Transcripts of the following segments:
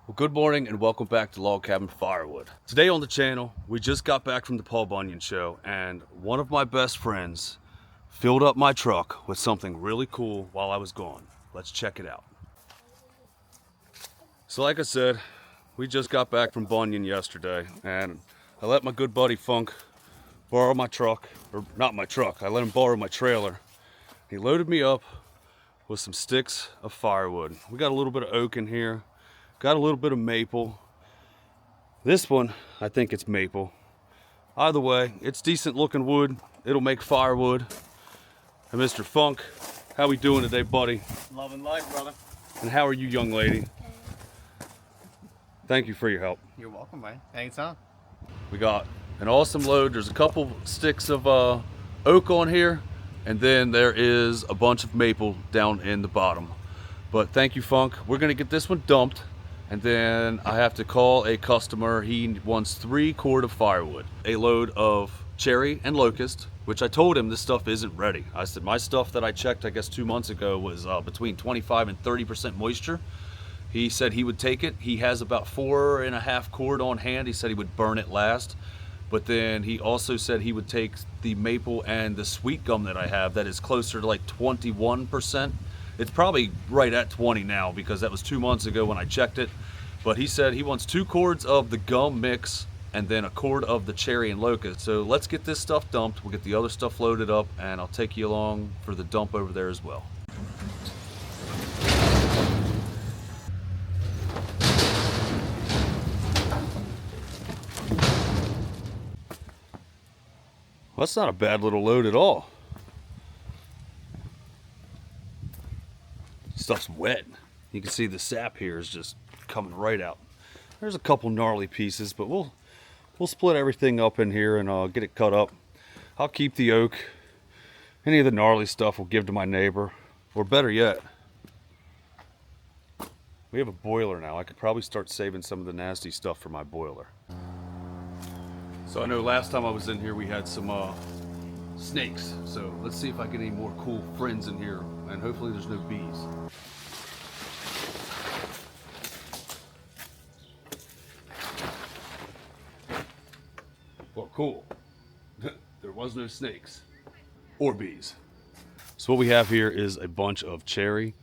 Well, good morning and welcome back to Log Cabin Firewood. Today on the channel, we just got back from the Paul Bunyan show and one of my best friends filled up my truck with something really cool while I was gone. Let's check it out. So like I said, we just got back from Bunyan yesterday and I let my good buddy Funk borrow my truck, or not my truck, I let him borrow my trailer. He loaded me up with some sticks of firewood. We got a little bit of oak in here. Got a little bit of maple. This one, I think it's maple. Either way, it's decent looking wood. It'll make firewood. And Mr. Funk, how we doing today, buddy? Loving life, brother. And how are you, young lady? Thank you for your help. You're welcome, man. Anytime. We got an awesome load. There's a couple sticks of oak on here, and then there is a bunch of maple down in the bottom. But thank you, Funk. We're gonna get this one dumped. And then I have to call a customer. He wants 3 cord of firewood, a load of cherry and locust, which I told him this stuff isn't ready. I said my stuff that I checked, I guess 2 months ago, was between 25 and 30% moisture. He said he would take it. He has about 4.5 cord on hand. He said he would burn it last. But then he also said he would take the maple and the sweet gum that I have that is closer to like 21%. It's probably right at 20 now because that was 2 months ago when I checked it. But he said he wants 2 cords of the gum mix and then a cord of the cherry and locust. So let's get this stuff dumped. We'll get the other stuff loaded up and I'll take you along for the dump over there as well. Well, that's not a bad little load at all. Stuff's wet. You can see the sap here is just coming right out. There's a couple gnarly pieces, but we'll split everything up in here and get it cut up. I'll keep the oak. Any of the gnarly stuff we'll give to my neighbor, or better yet, we have a boiler now. I could probably start saving some of the nasty stuff for my boiler. So I know last time I was in here we had some snakes. So let's see if I get any more cool friends in here, and hopefully there's no bees. Well, cool. There was no snakes or bees. So what we have here is a bunch of cherry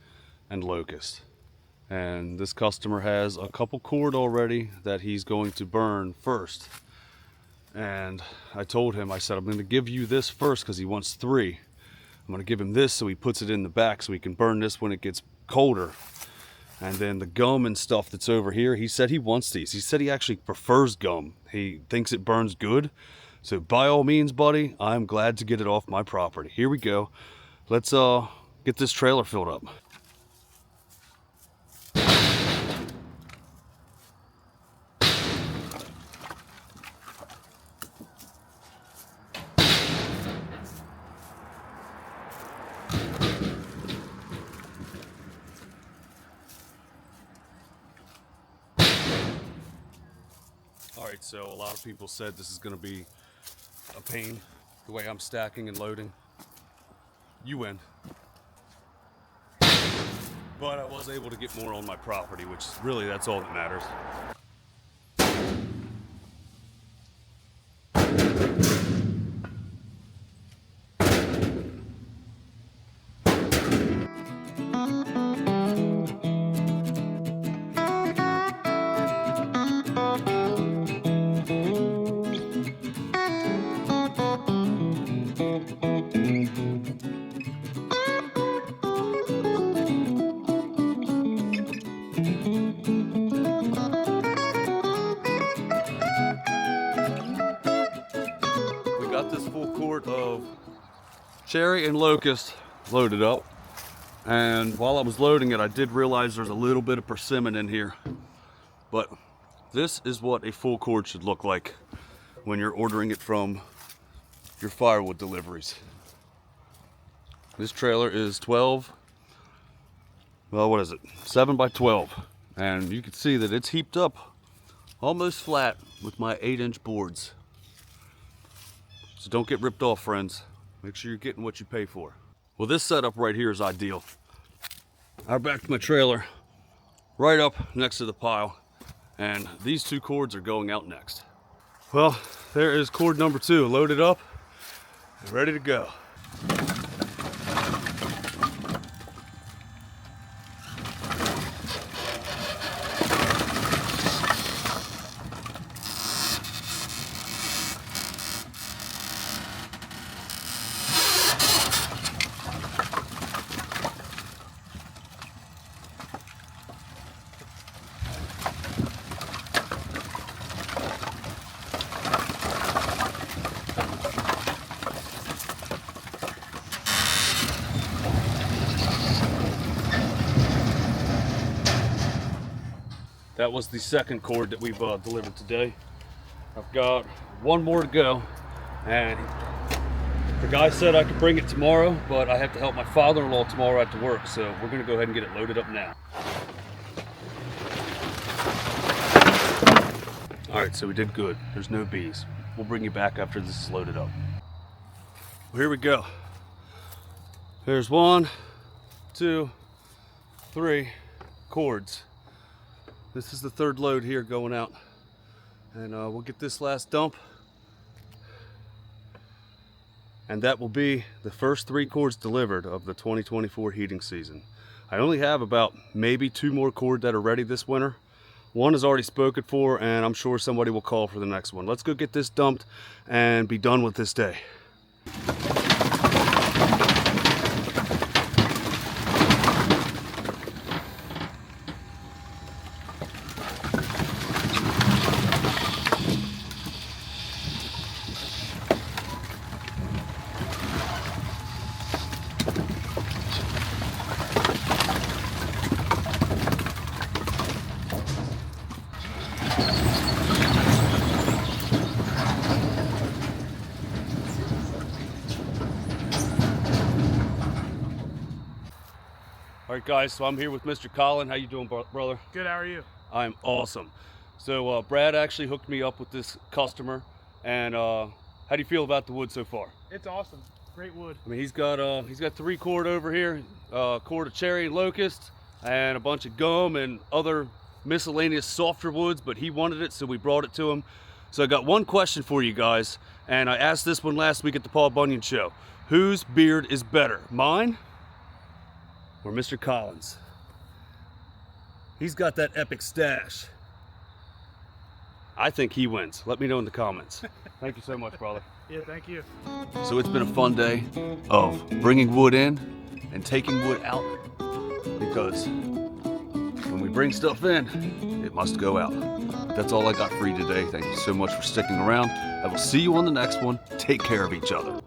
and locust. And this customer has a couple cord already that he's going to burn first. And I told him, I said, I'm going to give you this first because he wants 3. I'm going to give him this so he puts it in the back so he can burn this when it gets colder. And then the gum and stuff that's over here, he said he wants these. He said he actually prefers gum. He thinks it burns good. So by all means, buddy, I'm glad to get it off my property. Here we go. Let's get this trailer filled up. Alright, so a lot of people said this is going to be a pain, the way I'm stacking and loading. You win. But I was able to get more on my property, which really, that's all that matters. Got this full quart of cherry and locust loaded up, and while I was loading it I did realize there's a little bit of persimmon in here, but this is what a full quart should look like when you're ordering it from your firewood deliveries. This trailer is 12, well, what is it, 7 by 12, and you can see that it's heaped up almost flat with my 8-inch boards. So don't get ripped off, friends. Make sure you're getting what you pay for. Well, this setup right here is ideal. I backed my trailer right up next to the pile. and these 2 cords are going out next. Well, there is cord number 2 loaded up and ready to go. That was the second cord that we've delivered today. I've got 1 more to go, and the guy said I could bring it tomorrow, but I have to help my father-in-law tomorrow at work, so we're gonna go ahead and get it loaded up now. All right, so we did good. There's no bees. We'll bring you back after this is loaded up. Well, here we go. There's 1, 2, 3 cords. This is the 3rd load here going out, and we'll get this last dump, and that will be the first 3 cords delivered of the 2024 heating season. I only have about maybe 2 more cord that are ready this winter. 1 is already spoken for, and I'm sure somebody will call for the next one. Let's go get this dumped and be done with this day. All right, guys, so I'm here with Mr. Colin. How you doing, brother? Good, how are you? I'm awesome. So Brad actually hooked me up with this customer, and how do you feel about the wood so far? It's awesome. Great wood. I mean, he's got 3 cord over here, cord of cherry and locust, and a bunch of gum and other miscellaneous softer woods, but he wanted it, so we brought it to him. So I got one question for you guys, and I asked this one last week at the Paul Bunyan show. Whose beard is better, mine or Mr. Collins? He's got that epic stash. I think he wins. Let me know in the comments. Thank you so much, brother. Yeah, thank you. So it's been a fun day of bringing wood in and taking wood out, because when we bring stuff in, it must go out. That's all I got for you today. Thank you so much for sticking around. I will see you on the next one. Take care of each other.